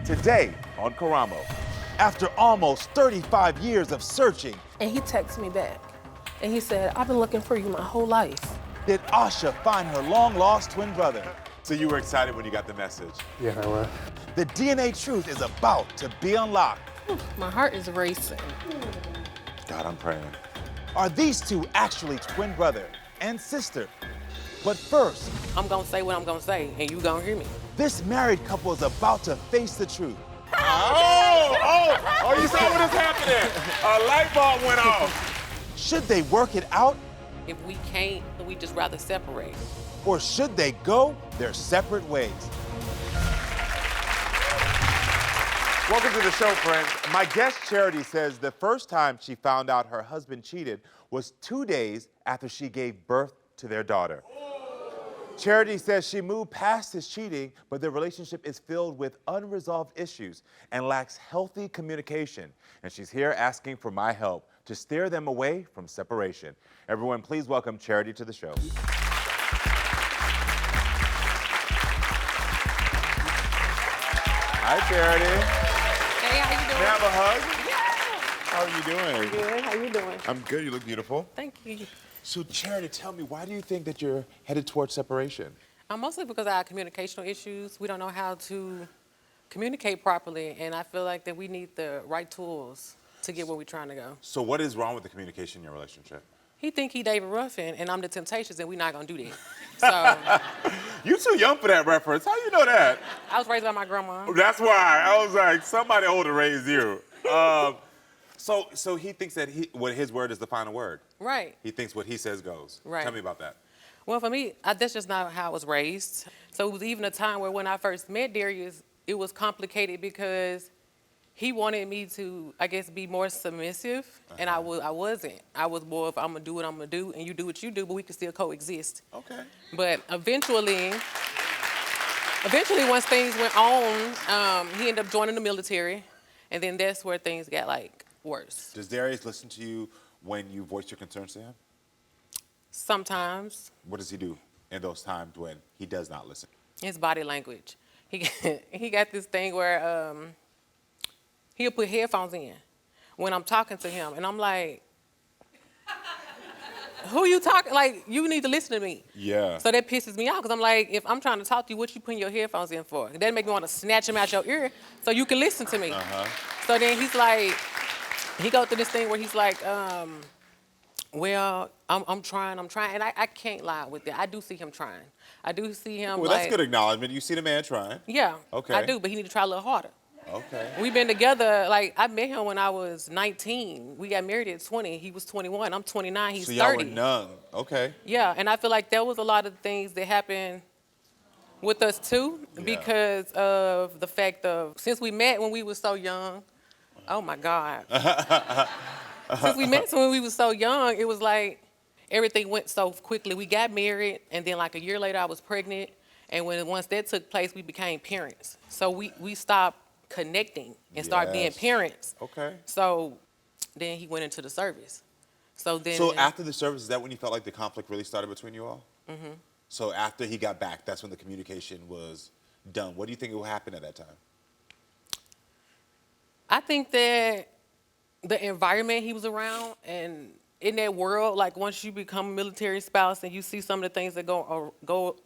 Today on Karamo, after almost 35 years of searching, And he texted me back, and he said, I've been looking for you my whole life. did Asha find her long-lost twin brother? So you were excited when you got the message. Yeah, I was. The DNA truth is about to be unlocked. My heart is racing. God, I'm praying. Are these two actually twin brother and sister? But first, I'm gonna say what I'm gonna say, and you gonna hear me. this married couple is about to face the truth. Oh, you saw what is happening. A light bulb went off. Should they work it out, If we can't, we just rather separate. or should they go their separate ways? Welcome to the show, friends. My guest, Charity, says the first time she found out her husband cheated was 2 days after she gave birth to their daughter. Charity says she moved past his cheating, but their relationship is filled with unresolved issues and lacks healthy communication. And she's here asking for my help to steer them away from separation. Everyone, please welcome Charity to the show. Hi, Charity. Hey, how you doing? Can I have a hug? Yeah. How are you doing? Good, how you doing? I'm good. You look beautiful. Thank you. So, Charity, tell me, why do you think that you're headed towards separation? Mostly because I have communicational issues. We don't know how to communicate properly, and I feel like that we need the right tools to get where we're trying to go. So, what is wrong with the communication in your relationship? He think he David Ruffin, and I'm the Temptations, and we're not gonna do that. So You too young for that reference. How you know that? I was raised by my grandma. That's why. I was like, somebody older raised you. So he thinks that his word is the final word. Right. He thinks what he says goes. Right. Tell me about that. Well, for me, that's just not how I was raised. So it was even a time where when I first met Darrius, it was complicated because he wanted me to, I guess, be more submissive, and I wasn't. I was more of, I'm gonna do what I'm gonna do, and you do what you do, but we can still coexist. Okay. But eventually, once things went on, he ended up joining the military, and then that's where things got like worse. Does Darrius listen to you when you voice your concerns to him? Sometimes. What does he do in those times when he does not listen? His body language. He got this thing where he'll put headphones in when I'm talking to him, and I'm like, who you talking? Like, you need to listen to me. Yeah. So that pisses me off, because I'm like, if I'm trying to talk to you, what you putting your headphones in for? That make me want to snatch them out your ear so you can listen to me. So then he's like, he go through this thing where he's like, well, I'm trying, and I can't lie with it. I do see him trying. I do see him. Well, that's good acknowledgement. You see the man trying. Yeah. Okay. I do, but he need to try a little harder. Okay. We've been together, like, I met him when I was 19. We got married at 20. He was 21. I'm 29. He's 30. So y'all were young. Okay. Yeah, and I feel like there was a lot of things that happened with us too, because of the fact of, since we met when we were so young, oh my God. Since we met when we were so young, it was like everything went so quickly. We got married, and then like a year later I was pregnant, and once that took place, we became parents. So we stopped connecting and started being parents. Okay. So then he went into the service. So after the service, is that when you felt like the conflict really started between you all? Mm-hmm. So after he got back, that's when the communication was done. What do you think will happen at that time? I think that the environment he was around, and in that world, like once you become a military spouse and you see some of the things that go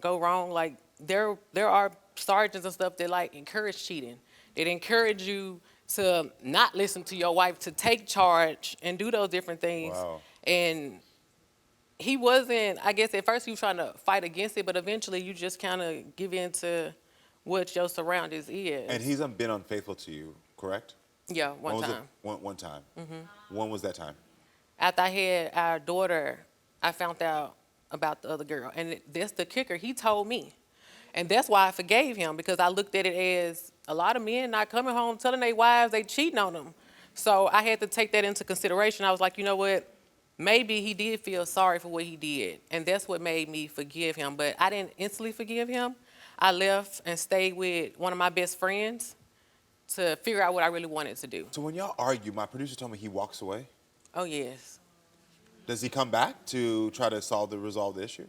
wrong, like there are sergeants and stuff that like encourage cheating. They encourage you to not listen to your wife, to take charge and do those different things. Wow. And he wasn't, I guess at first he was trying to fight against it, but eventually you just kind of give in to what your surroundings is. And he's been unfaithful to you, correct? Yeah, one time. One time. Mm-hmm. When was that time? After I had our daughter, I found out about the other girl. And that's the kicker. He told me. And that's why I forgave him, because I looked at it as a lot of men not coming home telling their wives they cheating on them. So I had to take that into consideration. I was like, you know what? Maybe he did feel sorry for what he did. And that's what made me forgive him. But I didn't instantly forgive him. I left and stayed with one of my best friends to figure out what I really wanted to do. So when y'all argue, my producer told me he walks away. Oh, yes. Does he come back to try to resolve the issue?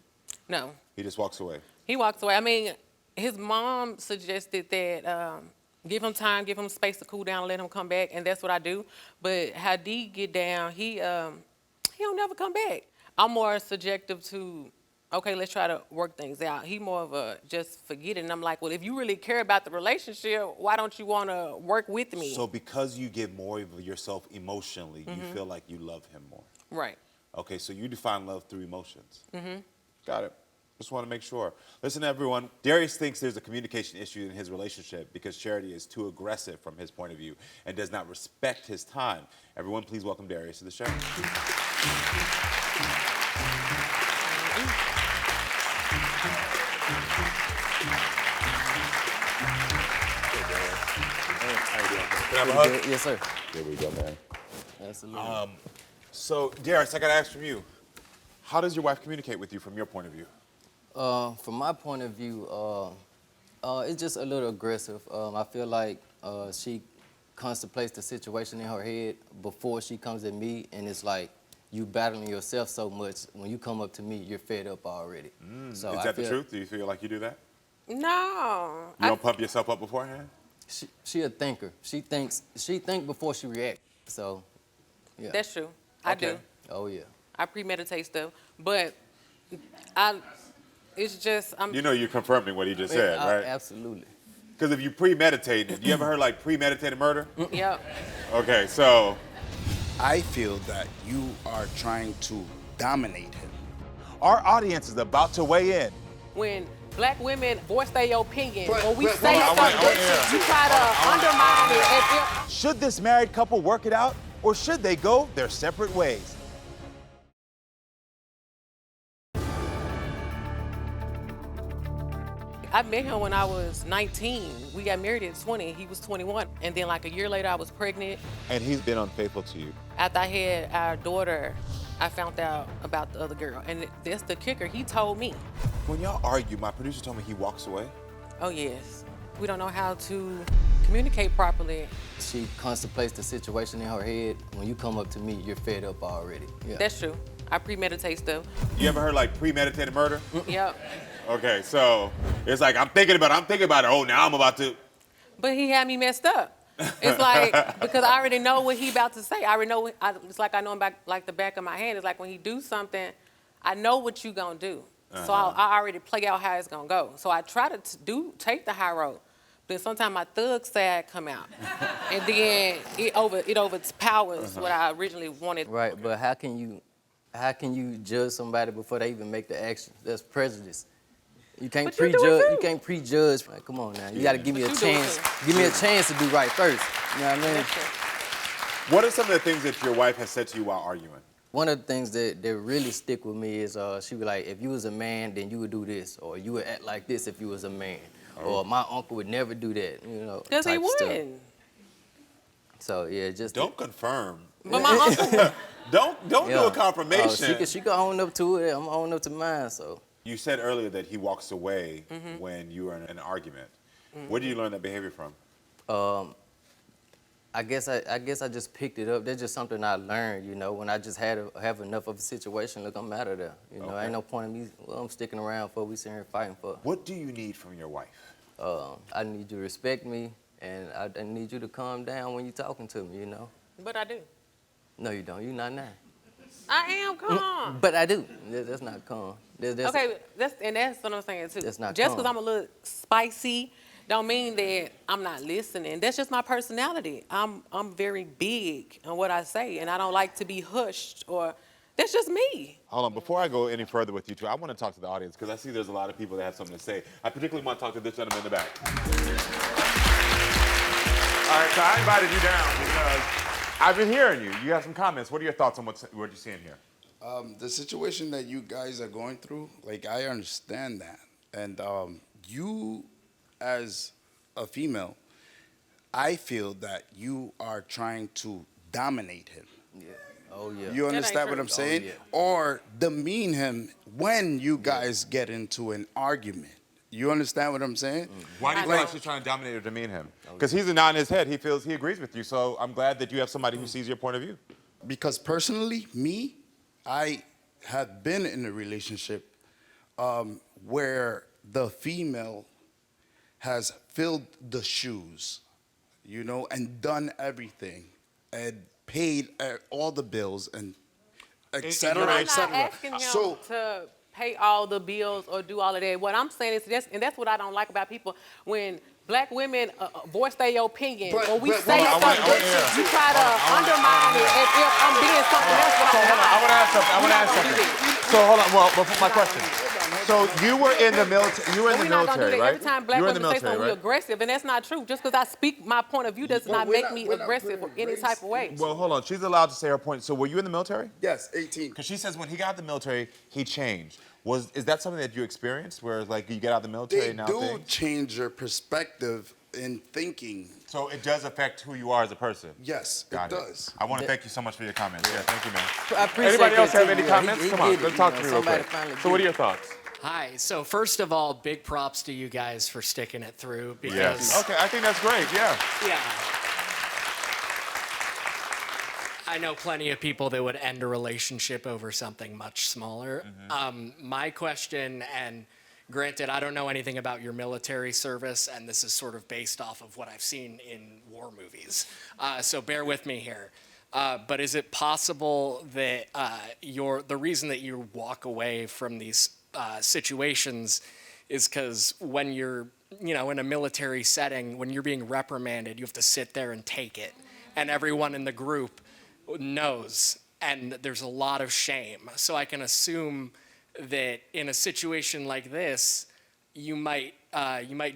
No. He just walks away. He walks away. I mean, his mom suggested that Give him time, give him space to cool down, let him come back, and that's what I do. But how D get down, he don't never come back. I'm more subjective to, okay, let's try to work things out. He more of a just forget it. And I'm like, well, if you really care about the relationship, why don't you want to work with me? So because you give more of yourself emotionally, you feel like you love him more. Right. Okay, so you define love through emotions. Got it. Just want to make sure. Listen, everyone. Darrius thinks there's a communication issue in his relationship because Charity is too aggressive from his point of view and does not respect his time. Everyone, please welcome Darrius to the show. Can I have a hug? Yes, sir. There we go, man. Absolutely. So, Darrius, I got to ask from you. How does your wife communicate with you from your point of view? From my point of view, it's just a little aggressive. I feel like she contemplates the situation in her head before she comes at me, and it's like you battling yourself so much. When you come up to me, you're fed up already. So Is that the truth? Do you feel like you do that? No. You don't pump yourself up beforehand? She a thinker. She think before she reacts. So, yeah. That's true. I do. Oh yeah. I premeditate stuff, but it's just You know you're confirming what he just said, right? Absolutely. Because if you premeditated, you ever heard like premeditated murder? Yep. Okay, so I feel that you are trying to dominate him. our audience is about to weigh in. When black women voice their opinion, or we but- say hold on, I something, want to hear. you try to undermine it. Should this married couple work it out, or should they go their separate ways? I met him when I was 19. We got married at 20. He was 21. And then like a year later, I was pregnant. And he's been unfaithful to you. After I had our daughter, I found out about the other girl. And that's the kicker. He told me. When y'all argue, my producer told me he walks away. Oh, yes. We don't know how to communicate properly. She contemplates the situation in her head. When you come up to me, you're fed up already. Yeah. That's true. I premeditate stuff. You ever heard like premeditated murder? Yep. Okay, so it's like I'm thinking about it. Oh, now I'm about to. But he had me messed up. It's like, because I already know what he about to say. I already know, it's like I know him back, like the back of my hand. It's like when he do something, I know what you gonna do. So I already play out how it's gonna go. So I try to take the high road. But sometimes my thug side come out. And then it overpowers what I originally wanted. Right, but how can you judge somebody before they even make the action? That's prejudice. You can't But you do it prejudge. too. You can't prejudge. Like, come on now. You got to give me a But you do it chance. too. Give me a chance to do right first. You know what I mean? That's true. What are some of the things that your wife has said to you while arguing? One of the things that really stick with me is she be like, if you was a man, then you would do this, or you would act like this if you was a man, or my uncle would never do that. You know. Because he type stuff. wouldn't. So yeah, just Don't confirm. But my uncle, Don't do a confirmation. She can own up to it. I'm own up to mine. So. You said earlier that he walks away when you are in an argument. Where do you learn that behavior from? I guess I just picked it up. That's just something I learned, you know, when I just have enough of a situation. Look, I'm out of there. You know, Okay. ain't no point in me. Well, I'm sticking around for we sitting here fighting for. What do you need from your wife? I need you to respect me, and I need you to calm down when you're talking to me. You know. but I do. No, you don't. You're not now. I am calm. But I do. That's not calm. That's, Okay, that's what I'm saying too. That's not just calm. because I'm a little spicy, don't mean that I'm not listening. That's just my personality. I'm very big on what I say, and I don't like to be hushed, or that's just me. Hold on, before I go any further with you two, I want to talk to the audience because I see there's a lot of people that have something to say. I particularly want to talk to this gentleman in the back. All right, so I invited you down because I've been hearing you. You have some comments. What are your thoughts on what you're seeing here? The situation that you guys are going through, like, I understand that. And you, as a female, I feel that you are trying to dominate him. Yeah. Oh yeah. You understand what true. I'm saying? yeah. Or demean him when you guys get into an argument. You understand what I'm saying? Why do you feel like she's trying to dominate or demean him? Because he's nodding his head. He agrees with you. So I'm glad that you have somebody who sees your point of view. Because personally, me, I had been in a relationship where the female has filled the shoes you know, and done everything and paid all the bills and et cetera, I'm et not cetera. asking him So to pay all the bills or do all of that. What I'm saying is that's what I don't like about people when black women voice their opinion But- or we but- say hold on, something, you try to undermine it as if I'm being something else. So hold on, I want to ask something. We're not gonna do that. So hold on. Well, before my question. So you were in the military. You were in the We're not gonna do military, that. right? Every time black you were in the women say military, something, we're right? aggressive, and that's not true. Just because I speak my point of view does But not we're make not- me we're not aggressive putting in any race type of way. Well, hold on. She's allowed to say her point. So were you in the military? yes, 18. Because she says when he got out of the military, he changed. Is that something that you experienced, where like you get out of the military They and now do things? change your perspective in thinking. So it does affect who you are as a person. Yes, Got it does. I want to thank you so much for your comments. Yeah, thank you, man. I appreciate Anybody else that have too. any Yeah, comments? he Come on, get it, let's you talk know, to me real somebody quick. finally So get what are it. your thoughts? Hi. So first of all, big props to you guys for sticking it through because Yes. Okay, I think that's great. Yeah. yeah. I know plenty of people that would end a relationship over something much smaller. My question, and granted, I don't know anything about your military service, and this is sort of based off of what I've seen in war movies. So bear with me here. But is it possible that the reason that you walk away from these situations is because when you're, in a military setting, when you're being reprimanded, you have to sit there and take it, and everyone in the group knows, and there's a lot of shame. So I can assume that in a situation like this, you might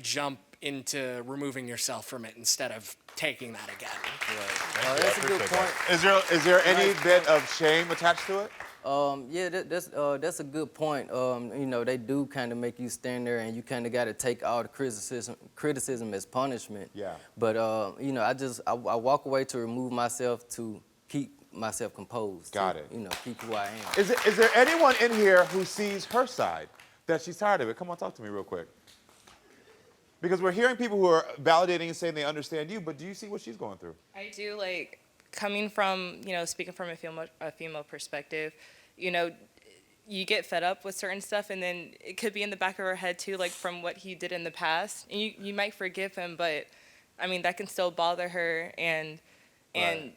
jump into removing yourself from it instead of taking that again. That's a good point. Is there any bit of shame attached to it? Yeah, that's a good point. They do kind of make you stand there, and you kind of got to take all the criticism as punishment. Yeah. But I walk away to remove myself to keep myself composed. Got it. Keep who I am. Is there anyone in here who sees her side, that she's tired of it? Come on, talk to me real quick. Because we're hearing people who are validating and saying they understand you, but do you see what she's going through? I do, like, coming from, speaking from a female perspective, you get fed up with certain stuff, and then it could be in the back of her head too, like from what he did in the past. And you might forgive him, but I mean that can still bother her, and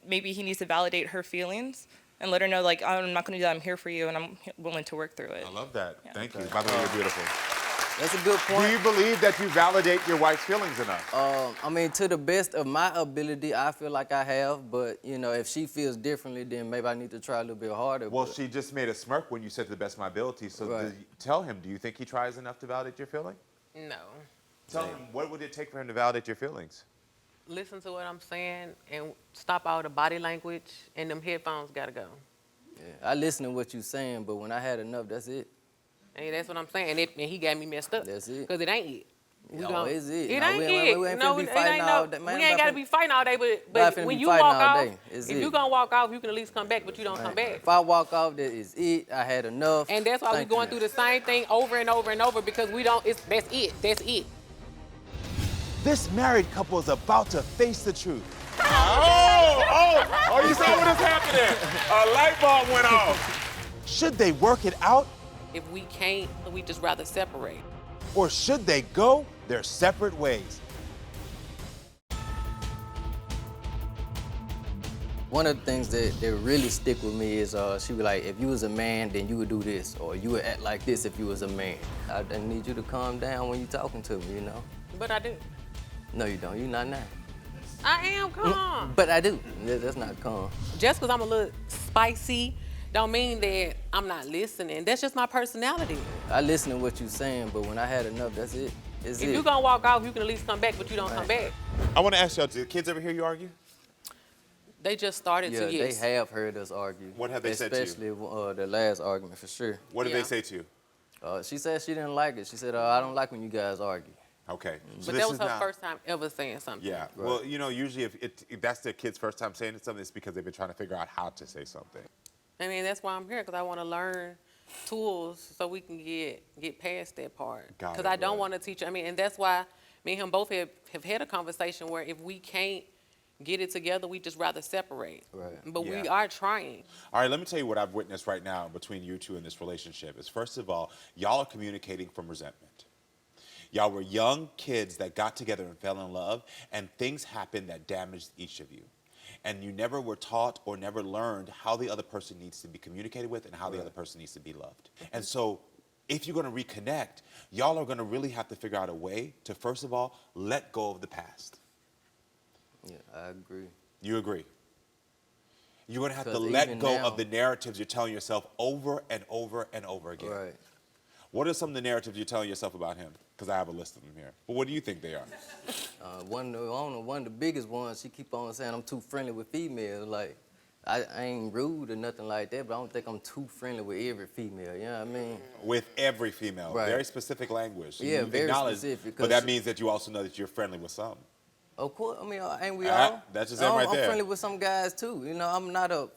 maybe he needs to validate her feelings and let her know, like, I'm not going to do that. I'm here for you, and I'm willing to work through it. I love that. Thank you. By the way, you're beautiful. That's a good point. Do you believe that you validate your wife's feelings enough? To the best of my ability, I feel like I have. But, if she feels differently, then maybe I need to try a little bit harder. Well, but- she just made a smirk when you said to the best of my ability. So Right. tell him, do you think he tries enough to validate your feeling? No. Tell him, what would it take for him to validate your feelings? Listen to what I'm saying and stop all the body language, and them headphones gotta go. Yeah, I listen to what you're saying, but when I had enough, that's it. And that's what I'm saying. And he got me messed up. That's it. Because it ain't it. It's it. It No, ain't we it. ain't finna be fighting all day. Man, we I'm ain't not got to finna- be fighting all day, not but finna when be you fighting walk all off, day. It's if it. you gonna walk off, you can at least come back, but you don't come back. If I walk off, that is it. I had enough. And that's why we're Thank going you. through the same thing over and over and over because that's it. This married couple is about to face the truth. Oh, you saw what is happening? A light bulb went off. Should they work it out, If we can't, we just rather separate. or should they go their separate ways? One of the things that really stick with me is she was like, if you was a man, then you would do this, or you would act like this if you was a man. I need you to calm down when you're talking to me, But I do. No, you don't. You're not now. I am calm. But I do. That's not calm. Just because I'm a little spicy don't mean that I'm not listening. That's just my personality. I listen to what you're saying, but when I had enough, that's it. It's If it. you're gonna walk off, you can at least come back, but you don't come back. I want to ask y'all, do the kids ever hear you argue? They just started Yeah, to, yes. they have heard us argue. What have they said to you? Especially the last argument, for sure. What did Yeah. they say to you? She said she didn't like it. She said, I don't like when you guys argue. Okay. So But this that was is her now- first time ever saying something. Yeah. Well, usually if that's their kid's first time saying something, it's because they've been trying to figure out how to say something. I mean, that's why I'm here, because I want to learn tools so we can get past that part. Got Because it, I don't right. want to teach. I mean, and that's why me and him both have had a conversation where if we can't get it together, we just rather separate. Right. But we Yeah. are trying. All right, let me tell you what I've witnessed right now between you two in this relationship is, first of all, y'all are communicating from resentment. Y'all were young kids that got together and fell in love, and things happened that damaged each of you. And you never were taught or never learned how the other person needs to be communicated with and how the other person needs to be loved. And so if you're going to reconnect, y'all are going to really have to figure out a way to, first of all, let go of the past. Yeah, I agree. You agree? You're going to have to 'Cause let even go now- of the narratives you're telling yourself over and over and over again. Right. What are some of the narratives you're telling yourself about him? Because I have a list of them here. But what do you think they are? One of the biggest ones, she keep on saying I'm too friendly with females. Like, I ain't rude or nothing like that, but I don't think I'm too friendly with every female, you know what I mean? With every female. Right. Very specific language. So Yeah, you very acknowledge, specific, But that 'cause- means that you also know that you're friendly with some. Of course, I mean, ain't we Ah, all? that's just it right I'm there. friendly with some guys too. You know, I'm not a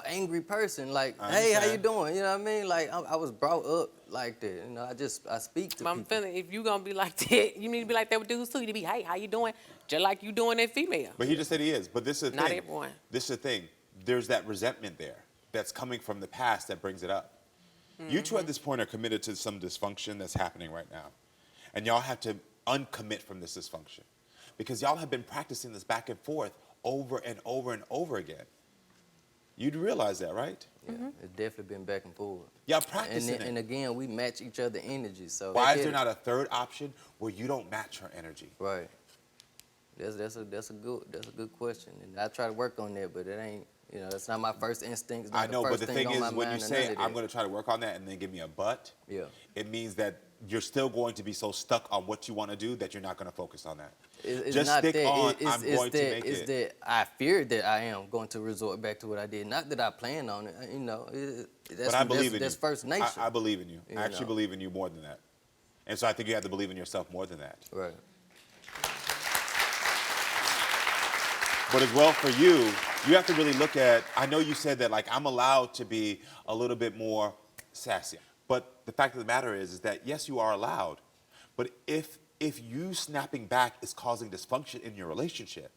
angry person. Like, I hey, how you understand. doing? You know what I mean? Like, I was brought up like that. You know, I speak to I'm people. feeling if you gonna be like that, you need to be like that with dudes too. You need to be, hey, how you doing? Just like you doing that female. But he just said he is. But this is the Not thing. everyone. This is the thing. There's that resentment there that's coming from the past that brings it up. You two at this point are committed to some dysfunction that's happening right now. And y'all have to uncommit from this dysfunction. Because y'all have been practicing this back and forth over and over and over again. You'd realize that, right? Yeah, it's definitely been back and forth. Y'all practicing And again, we match each other energy. So Why is there not a third option where you don't match her energy? Right. That's a good question, and I try to work on that, but it ain't. You know, that's not my first instinct. It's not I know, the but first the thing thing on my is, when you mind or say, none of I'm that. going to try to work on that and then give me a but, Yeah. it means that you're still going to be so stuck on what you want to do that you're not going to focus on that. It's Just not stick that. on, It's I'm going to make it's it. that I fear that I am going to resort back to what I did. Not that I plan on it. You know, But I believe in you. that's first nature. I believe in you. You I actually know. believe in you more than that. And so I think you have to believe in yourself more than that. Right. But as well for you, you have to really look at, I know you said that like I'm allowed to be a little bit more sassy. But the fact of the matter is that yes, you are allowed. But if you snapping back is causing dysfunction in your relationship,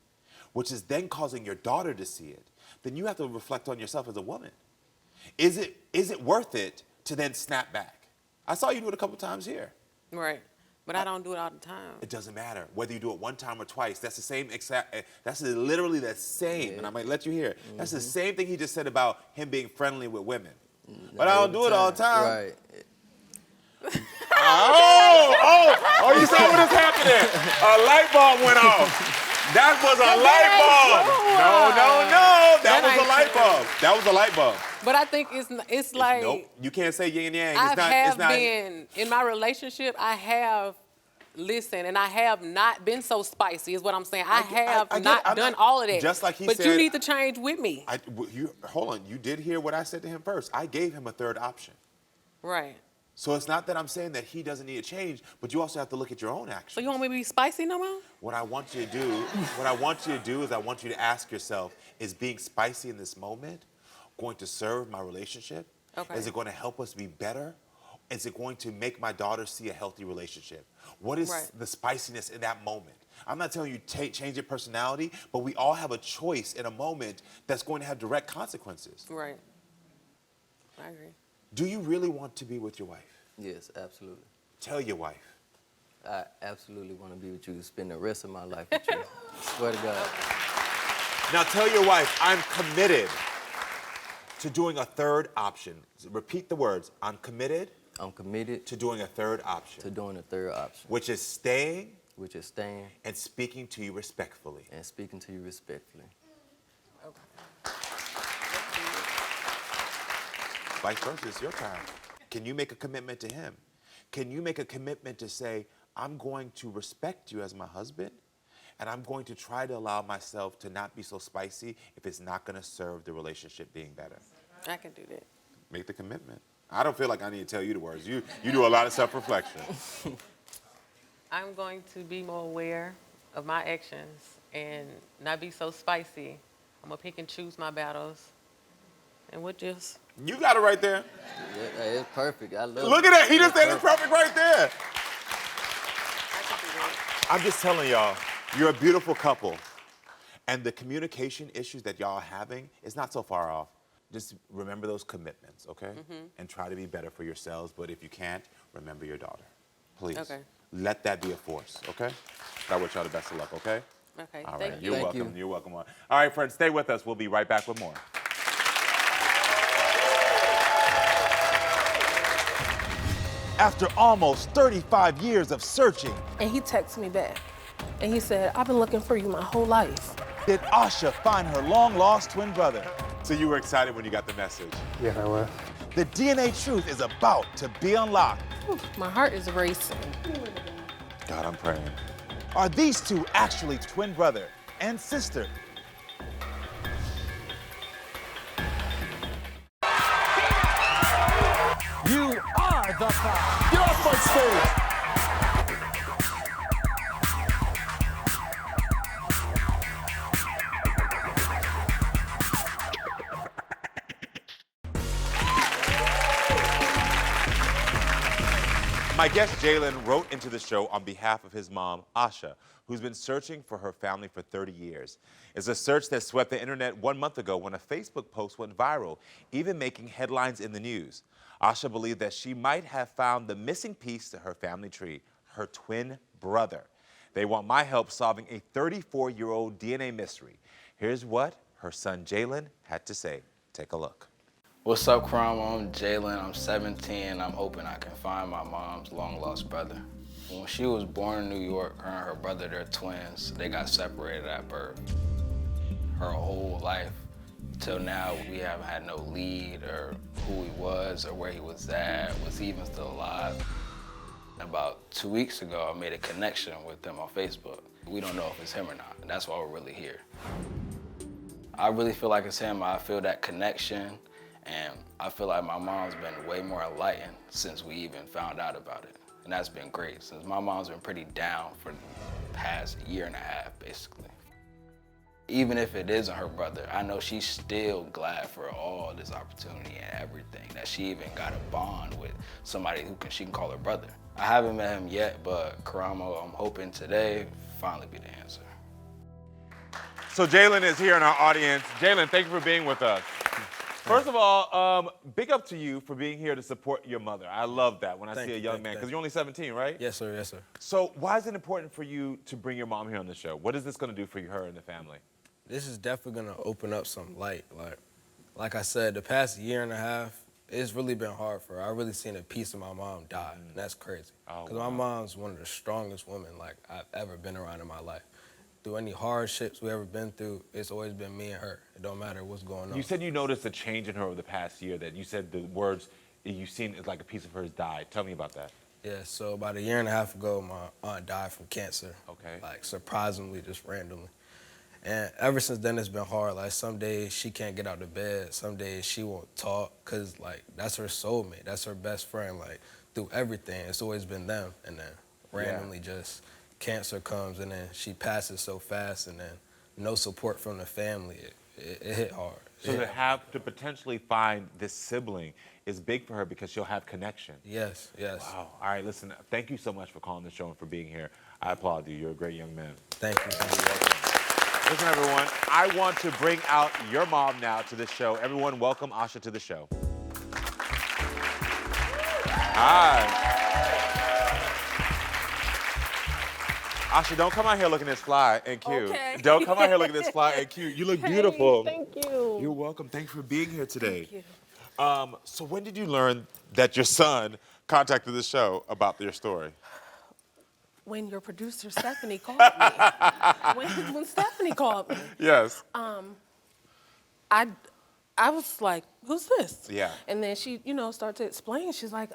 which is then causing your daughter to see it, then you have to reflect on yourself as a woman. Is it worth it to then snap back? I saw you do it a couple times here. Right. But I don't do it all the time. It doesn't matter whether you do it one time or twice. That's the same exact. That's literally the same. And I might let you hear it. That's the same thing he just said about him being friendly with women. But I don't do it all the time. Right. Oh, you saw what is happening? A light bulb went off. That was a light bulb. No. That That was a ain't light true. bulb. That was a light bulb. But I think it's like Nope. You can't say yin and yang. I It's not. have It's not. been in my relationship. I have listened, and I have not been so spicy. Is what I'm saying. I have I get it. not I'm done not- all of that. just like he but said- you need to change with me. Hold on. You did hear what I said to him first. I gave him a third option. Right. So it's not that I'm saying that he doesn't need to change, but you also have to look at your own actions. So you want me to be spicy no more? What I want you to do, is I want you to ask yourself, is being spicy in this moment going to serve my relationship? Okay. Is it going to help us be better? Is it going to make my daughter see a healthy relationship? What is Right. the spiciness in that moment? I'm not telling you change your personality, but we all have a choice in a moment that's going to have direct consequences. Right. I agree. Do you really want to be with your wife? Yes, absolutely. Tell your wife. I absolutely want to be with you, spend the rest of my life with you. Swear to God. Now tell your wife, I'm committed to doing a third option. Repeat the words. I'm committed I'm committed to doing a third option, to doing a third option, which is staying which is staying and speaking to you respectfully. and speaking to you respectfully. Vice versa, it's your time. Can you make a commitment to him? Can you make a commitment to say, I'm going to respect you as my husband, and I'm going to try to allow myself to not be so spicy if it's not going to serve the relationship being better? I can do that. Make the commitment. I don't feel like I need to tell you the words. You do a lot of self-reflection. I'm going to be more aware of my actions and not be so spicy. I'm gonna pick and choose my battles, and we'll just. You got it right there. Yeah, it's perfect. I love Look it. at that. He just It's said it's perfect right there. I'm just telling y'all, you're a beautiful couple. And the communication issues that y'all are having is not so far off. Just remember those commitments, okay? And try to be better for yourselves. But if you can't, remember your daughter. Please. Okay. let that be a force, okay? I wish y'all the best of luck, okay? Okay, All thank right, you. you're Thank welcome. you. You're welcome. All right, friends, stay with us. We'll be right back with more. After almost 35 years of searching, And he texted me back. And he said, I've been looking for you my whole life. did Asha find her long-lost twin brother? So you were excited when you got the message. Yeah, I was. The DNA truth is about to be unlocked. Whew, my heart is racing. God, I'm praying. Are these two actually twin brother and sister? You are the five. Get off my stage. My guest Jaylen wrote into the show on behalf of his mom, Asha, who's been searching for her family for 30 years. It's a search that swept the internet 1 month ago when a Facebook post went viral, even making headlines in the news. Asha believed that she might have found the missing piece to her family tree, her twin brother. They want my help solving a 34-year-old DNA mystery. Here's what her son Jaylen had to say. Take a look. What's up, Karamo? I'm Jaylen. I'm 17. I'm hoping I can find my mom's long-lost brother. When she was born in New York, her and her brother, they're twins. They got separated at birth. Her whole life, till now, we haven't had no lead or who he was or where he was at, was he even still alive. About 2 weeks ago, I made a connection with him on Facebook. We don't know if it's him or not. That's why we're really here. I really feel like it's him. I feel that connection. And I feel like my mom's been way more enlightened since we even found out about it. And that's been great, since my mom's been pretty down for the past year and a half, basically. Even if it isn't her brother, I know she's still glad for all this opportunity and everything, that she even got a bond with somebody who she can call her brother. I haven't met him yet, but Karamo, I'm hoping today finally be the answer. So Jaylen is here in our audience. Jaylen, thank you for being with us. First of all, big up to you for being here to support your mother. I love that when I see a young man, because you're only 17, right? Yes, sir. Yes, sir. So why is it important for you to bring your mom here on the show? What is this going to do for her and the family? This is definitely gonna open up some light. Like I said, the past year and a half, it's really been hard for her. I really seen a piece of my mom die, and that's crazy. Oh, Because my mom's one of the strongest women like I've ever been around in my life. Through any hardships we ever been through, it's always been me and her. It don't matter what's going on. You said you noticed a change in her over the past year, that you said the words you've seen is like a piece of hers died. Tell me about that. Yeah, so about a year and a half ago, my aunt died from cancer. Okay. Like surprisingly, just randomly. And ever since then, it's been hard. Like some days she can't get out of bed. Some days she won't talk, cause like that's her soulmate. That's her best friend. Like through everything, it's always been them. And then randomly just cancer comes, and then she passes so fast, and then no support from the family. It hit hard. So to potentially find this sibling is big for her because she'll have connection. Yes, yes. Wow. All right, listen, thank you so much for calling the show and for being here. I applaud you. You're a great young man. Thank you. Thank you. Listen, everyone, I want to bring out your mom now to the show. Everyone, welcome Asha to the show. Hi. Asha, don't come out here looking this fly and cute. Okay. Don't come out here looking this fly and cute. You look beautiful. Thank you. You're welcome. Thanks for being here today. Thank you. So when did you learn that your son contacted the show about your story? When your producer Stephanie called me. when Stephanie called me. Yes. I was like, who's this? Yeah. And then she, started to explain. She's like,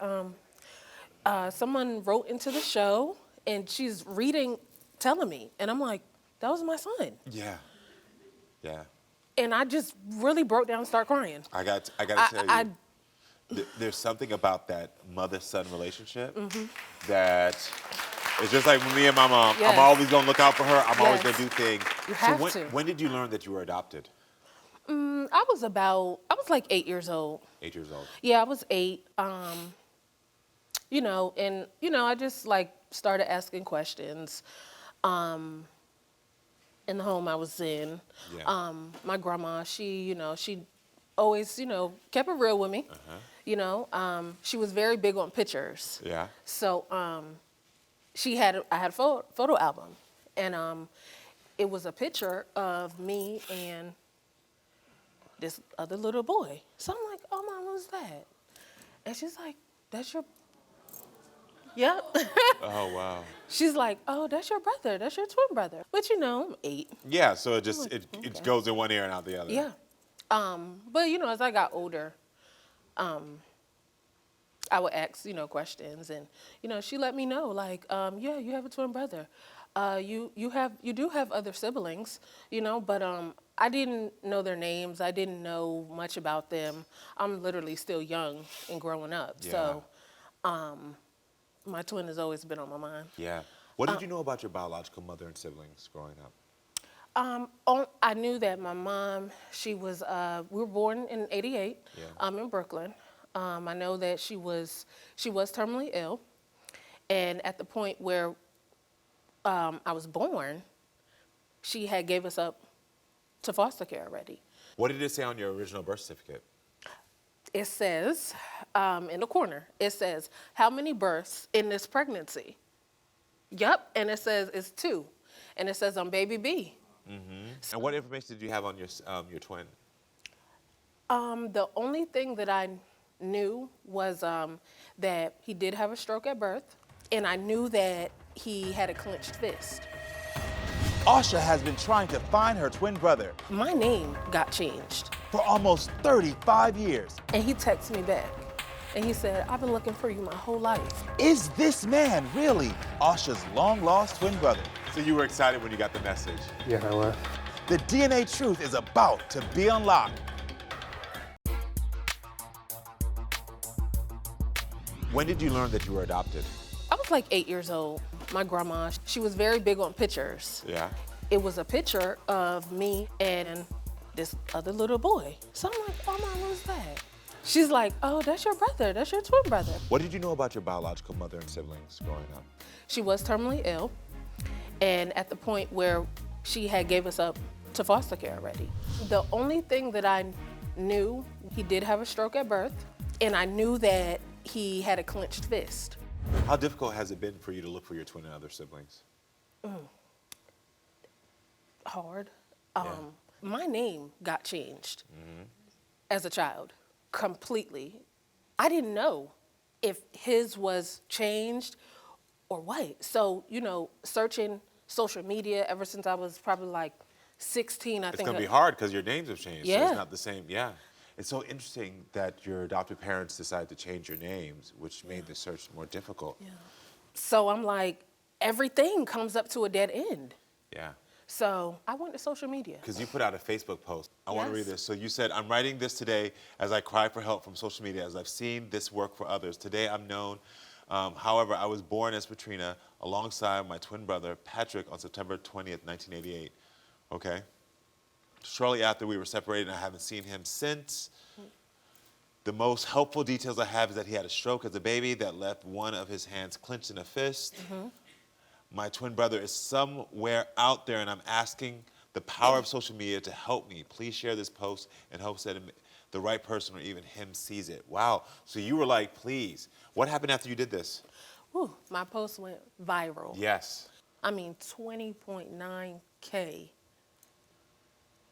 someone wrote into the show and she's telling me. And I'm like, that was my son. Yeah. Yeah. And I just really broke down and started crying. I got to tell you, there's something about that mother-son relationship that it's just like with me and my mom. Yes. I'm always going to look out for her. I'm always Yes. going to do things. You have So to. when did you learn that you were adopted? I was like 8 years old. 8 years old. Yeah, I was 8. I just like started asking questions. In the home I was in, my grandma, she always, kept it real with me. She was very big on pictures. Yeah. So, I had a photo album, and it was a picture of me and this other little boy. So I'm like, oh, Mom, who's that? And she's like, that's your, yep. Oh, wow. She's like, oh, that's your brother. That's your twin brother. But you know, I'm 8. Yeah, so it just, I'm like, it okay. goes in one ear and out the other. Yeah. But you know, as I got older, I would ask, you know, questions, and you know, she let me know, like, yeah, you have a twin brother. You do have other siblings, you know, but I didn't know their names. I didn't know much about them. I'm literally still young and growing up, so my twin has always been on my mind. Yeah. What did you know about your biological mother and siblings growing up? I knew that my mom, she was, we were born in '88, in Brooklyn. I know that she was terminally ill, and at the point where I was born, she had gave us up to foster care already. What did it say on your original birth certificate? It says, in the corner, it says, how many births in this pregnancy? Yep, and it says it's 2, and it says I'm baby B. Mm-hmm. And what information did you have on your twin? The only thing that I knew was that he did have a stroke at birth, and I knew that he had a clenched fist. Asha has been trying to find her twin brother My name got changed, for almost 35 years. and he texted me back, and he said, I've been looking for you my whole life. Is this man really Asha's long-lost twin brother? So you were excited when you got the message. Yeah, I was. The DNA truth is about to be unlocked. When did you learn that you were adopted? I was like 8 years old. My grandma, she was very big on pictures. Yeah. It was a picture of me and this other little boy. So I'm like, oh, Mom, who's that? She's like, oh, that's your brother. That's your twin brother. What did you know about your biological mother and siblings growing up? She was terminally ill, and at the point where she had gave us up to foster care already. The only thing that I knew, he did have a stroke at birth, and I knew that he had a clenched fist. How difficult has it been for you to look for your twin and other siblings? Hard. My name got changed as a child, completely. I didn't know if his was changed or what. So, you know, searching social media ever since I was probably like 16, I think. It's gonna be hard because your names have changed, so Yeah. it's not the same, yeah. It's so interesting that your adoptive parents decided to change your names, which made the search more difficult. Yeah. So I'm like, everything comes up to a dead end. Yeah. So I went to social media. Because you put out a Facebook post. I want to read Yes. this. So you said, I'm writing this today as I cry for help from social media, as I've seen this work for others. Today I'm known. However, I was born as Patrina alongside my twin brother, Patrick, on September 20th, 1988. Okay. Shortly after we were separated, and I haven't seen him since. The most helpful details I have is that he had a stroke as a baby that left one of his hands clenched in a fist. My twin brother is somewhere out there, and I'm asking the power of social media to help me. Please share this post in hopes that the right person or even him sees it. Wow. So you were like, please. What happened after you did this? Whew, my post went viral. Yes. I mean, 20.9K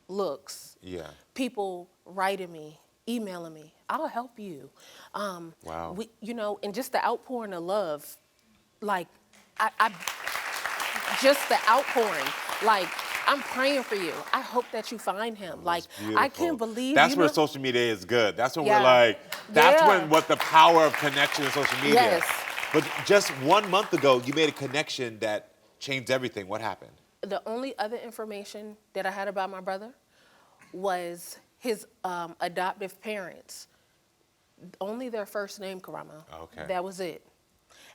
looks. Yeah. People writing me, emailing me, I'll help you. Wow. You know, and just the outpouring of love, like, I just the outpouring, like, I'm praying for you. I hope that you find him. Like, I can't believe. That's where know, social media is good. That's when Yeah. we're like, that's Yeah. when what the power of connection in social media. Yes. But just 1 month ago, you made a connection that changed everything. What happened? The only other information that I had about my brother was his adoptive parents. Only their first name, Karamo. Okay. That was it.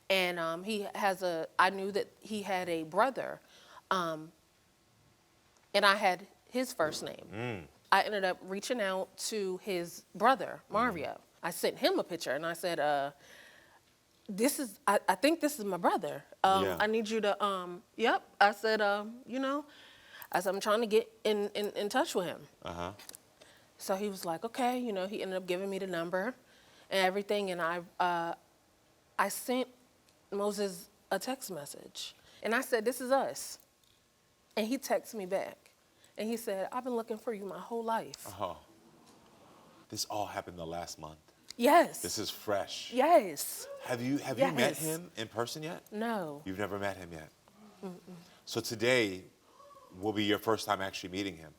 And I knew that he had a brother, and I had his first name. I ended up reaching out to his brother, Mario. I sent him a picture, and I said, I think this is my brother. Yeah. I need you to, yep. I said, you know, I'm trying to get in touch with him. So he was like, okay, you know, he ended up giving me the number and everything, and I sent Moses a text message. And I said, this is us. And he texted me back. And he said, I've been looking for you my whole life. This all happened the last month. Yes. This is fresh. Yes. Have you met him in person yet? No. You've never met him yet? So today will be your first time actually meeting him?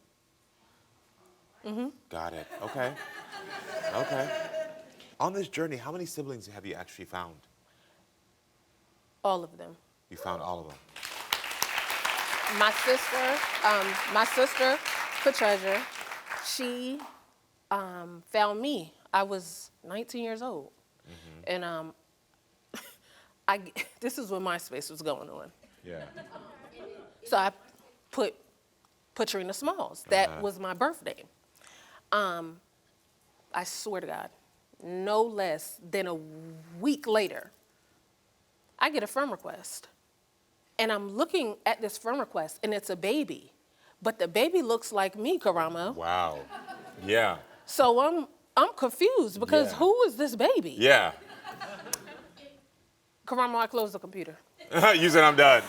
Got it. Okay. Okay. On this journey, how many siblings have you actually found? All of them. You found all of them? My sister, Patreasure, she found me. I was 19 years old. And this is when MySpace was going on. Yeah. So I put Patrina Smalls. That was my birthday. I swear to God, no less than a week later, I get a friend request. And I'm looking at this friend request, and it's a baby. But the baby looks like me, Karamo. Wow. Yeah. So I'm confused because who is this baby? Yeah. Karamo, I closed the computer. You said I'm done.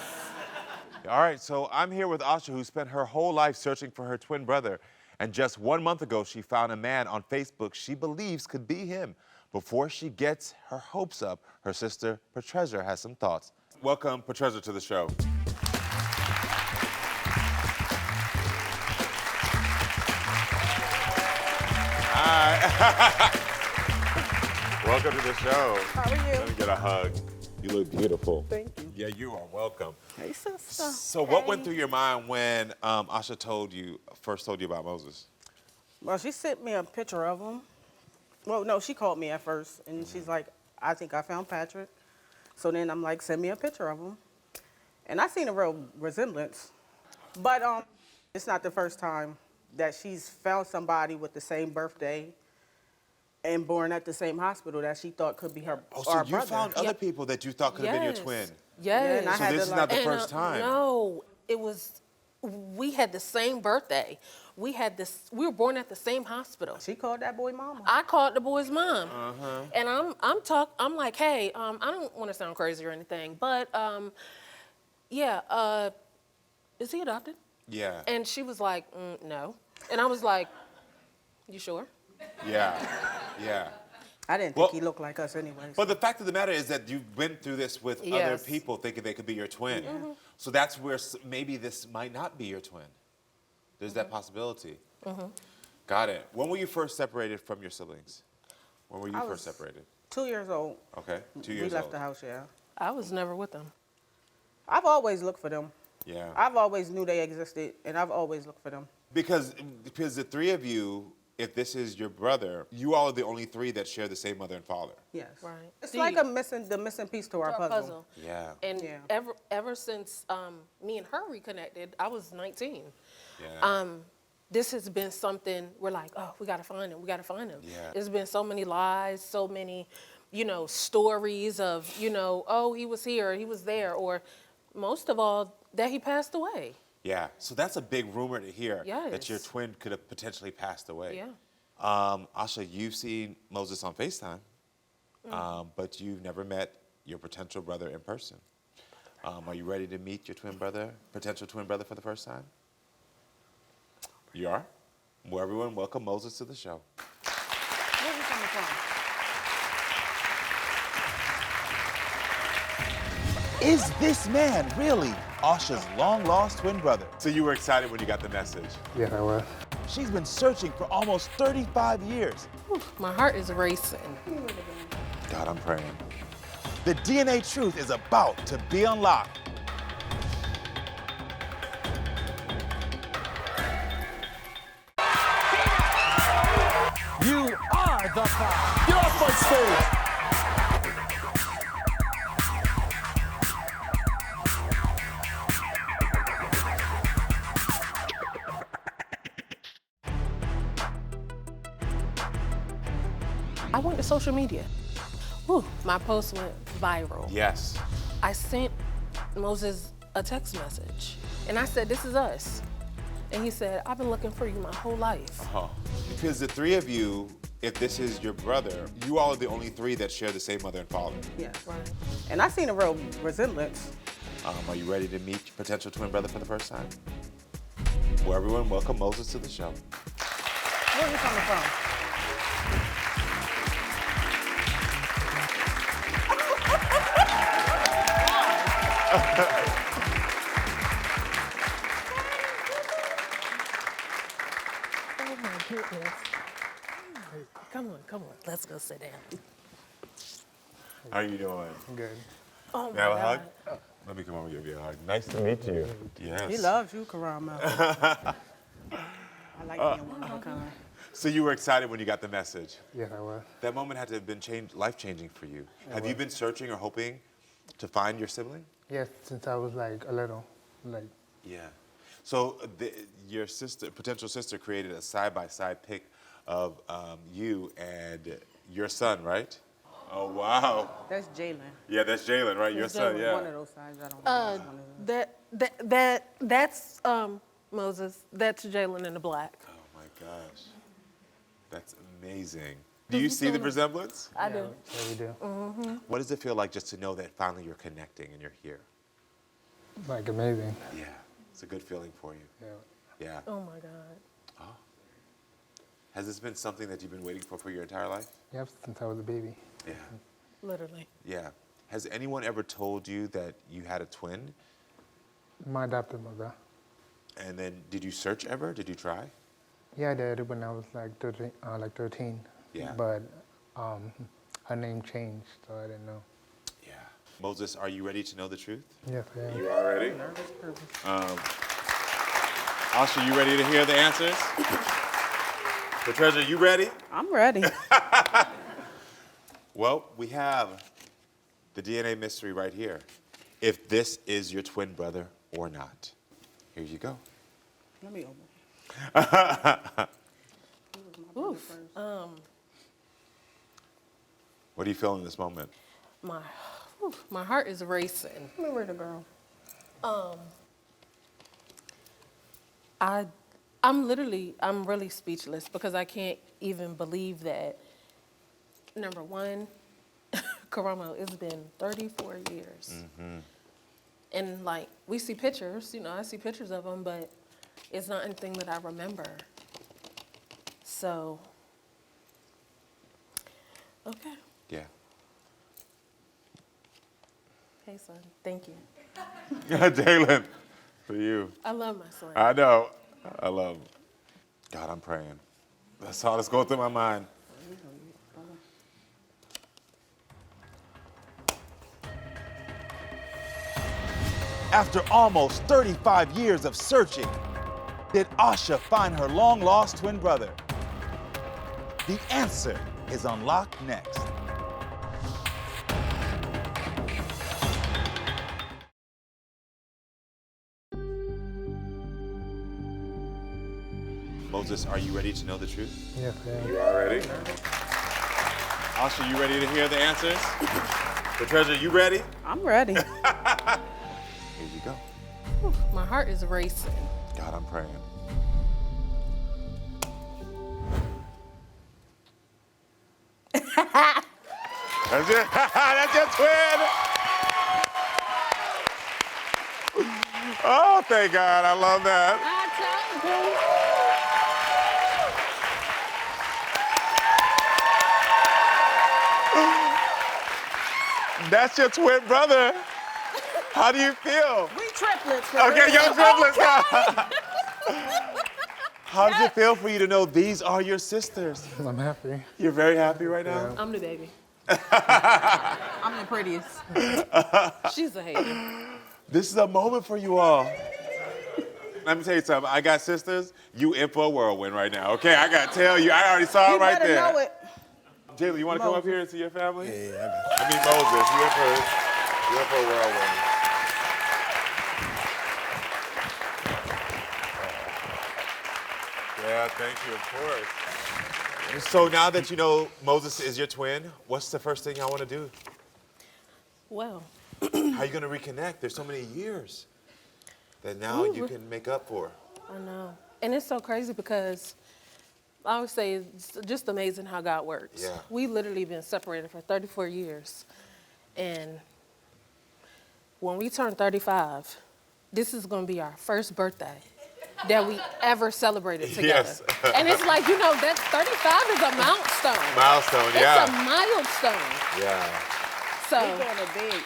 All right, so I'm here with Asha, who spent her whole life searching for her twin brother. And just 1 month ago, she found a man on Facebook she believes could be him. Before she gets her hopes up, her sister, Patreasure, has some thoughts. Welcome, Patreasure, to the show. Hi. Welcome to the show. How are you? Let me get a hug. You look beautiful. Thank you. Yeah, you are welcome. Hey, sister. So what went through your mind when Asha first told you about Moses? Well, she sent me a picture of him. Well, no, she called me at first, and she's like, I think I found Patrick. So then I'm like, send me a picture of him. And I seen a real resemblance. But it's not the first time that she's found somebody with the same birthday and born at the same hospital that she thought could be her So you brother. found other people that you thought could have been your twin? Yes. and I So had this to is not the And, first time? No, we had the same birthday. We were born at the same hospital. She called that boy mama. I called the boy's mom. And I'm like, hey, I don't want to sound crazy or anything, but is he adopted? Yeah. And she was like, no. And I was like, you sure? Yeah. Yeah. I didn't think he looked like us anyways. But the fact of the matter is that you've been through this with other Yes. people thinking they could be your twin. So that's where maybe this might not be your twin. There's that possibility. Got it. When were you first separated from your siblings? When were you I first was separated? 2 years old. Okay, 2 years We left old. the house, yeah. I was never with them. I've always looked for them. Yeah. I've always knew they existed, and I've always looked for them. Because the three of you, if this is your brother, you all are the only three that share the same mother and father. Yes. Right. It's like the missing piece to our puzzle. Yeah. And Yeah. ever since me and her reconnected, I was 19. Yeah. This has been something we're like, oh, we gotta find him. We gotta find him. Yeah. There's been so many lies, so many, stories of, oh, he was here, he was there, or most of all, that he passed away. Yeah. So that's a big rumor to hear. Yes. That your twin could have potentially passed away. Yeah. Asha, you've seen Moses on FaceTime, but you've never met your potential brother in person. Are you ready to meet your potential twin brother for the first time? You are? Well, everyone, welcome Moses to the show. Where's he coming from? Is this man really Asha's long-lost twin brother? So you were excited when you got the message? Yeah, I was. She's been searching for almost 35 years. My heart is racing. God, I'm praying. The DNA truth is about to be unlocked. You are the five. Get off my stage. I went to social media. My post went viral. Yes. I sent Moses a text message, and I said, this is us. And he said, I've been looking for you my whole life. Because the three of you if this is your brother, you all are the only three that share the same mother and father. Yes. Right. And I seen a real resemblance. Are you ready to meet your potential twin brother for the first time? Well, everyone, welcome Moses to the show. Where are you coming from? Oh my goodness. Come on. Let's go sit down. How are you doing? Good. Oh You my have a God. hug? Let me come over and give you a hug. Nice to meet you. Yes. He loves you, Karamo. I like being one of a kind. So you were excited when you got the message. Yes, I was. That moment had to have been life-changing for you. Have you been searching or hoping to find your sibling? Yes, since I was like a little, like. Yeah. So your potential sister, created a side-by-side pic of you and your son, right? Oh, wow. That's Jaylen. Yeah, that's Jaylen, right? Your son, yeah. One of those sides. I don't know. Which one is it. That's Moses. That's Jaylen in the black. Oh, my gosh. That's amazing. Do you see the resemblance? I do. Yeah, we do. What does it feel like just to know that finally you're connecting and you're here? Like amazing. Yeah. It's a good feeling for you. Yeah. Yeah. Oh my God. Has this been something that you've been waiting for your entire life? Yep, since I was a baby. Yeah. Literally. Yeah. Has anyone ever told you that you had a twin? My adopted mother. And then did you search ever? Did you try? Yeah, I did when I was like 13. Yeah. But her name changed, so I didn't know. Yeah. Moses, are you ready to know the truth? Yes, I am. You are ready? Asha, you ready to hear the answers? Patreasure, you ready? I'm ready. Well, we have the DNA mystery right here. If this is your twin brother or not. Here you go. Let me open. Oof. What do you feel in this moment? My heart is racing. Let me read the girl. I'm really speechless because I can't even believe that. Number one, Karamo, it's been 34 years. Mm-hmm. And like, we see pictures, I see pictures of him, but it's not anything that I remember. So, okay. Yeah. Hey, son, thank you. Jaylen, for you. I love my son. I know. I love him. God, I'm praying. That's all that's going through my mind. After almost 35 years of searching, did Asha find her long-lost twin brother? The answer is unlocked next. Moses, are you ready to know the truth? Yes, I am. You are ready? Asha, you ready to hear the answers? Patreasure, you ready? I'm ready. Here you go. My heart is racing. God, I'm praying. That's it. That's your twin. Oh, thank God. I love that. That's your twin brother. How do you feel? We triplets. Okay, y'all triplets. How does it feel for you to know these are your sisters? I'm happy. You're very happy right now? I'm the baby. I'm the prettiest. She's a hater. This is a moment for you all. Let me tell you something. I got sisters. You in for a whirlwind right now, okay? I got to tell you. I already saw it right there. You better know it. Jaylen, you want to come up here and see your family? Yeah, I mean, Moses, you in for a whirlwind. Yeah, thank you, of course. So now that you know Moses is your twin, what's the first thing y'all want to do? Well, How are you going to reconnect? There's so many years that now you can make up for. I know. And it's so crazy because I would say it's just amazing how God works. Yeah. We literally been separated for 34 years. And when we turn 35, this is going to be our first birthday that we ever celebrated together. Yes. And it's like, you know, that 35 is a milestone. Milestone, It's yeah. a milestone. Yeah. So, We're doing it big.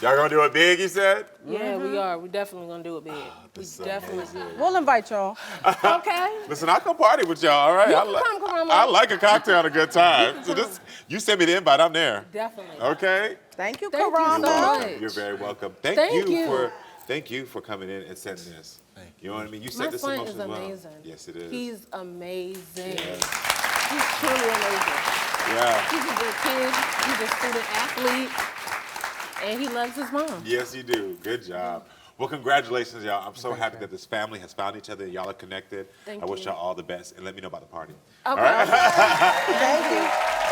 Y'all gonna do it big, you said? yeah, we are. We're definitely going to do it big. We This is definitely amazing. We'll invite y'all. Okay. Listen, I'll come party with y'all, all right? You I, can come, Karamo. I like a cocktail and a good time. So this, you send me the invite, I'm there. Definitely. Okay? Thank you, Thank you Karamo. so much. You're very welcome. Thank you for coming in and setting this. You know what I mean? You set My this son emotion is well. amazing. Yes, it is. He's amazing. Yes. He's truly amazing. Yeah. He's a good kid. He's a student athlete. And he loves his mom. Yes, you do. Good job. Well, congratulations, y'all. I'm so happy that this family has found each other and y'all are connected. Thank I wish you. y'all all the best and let me know about the party. Okay. All right? Thank you.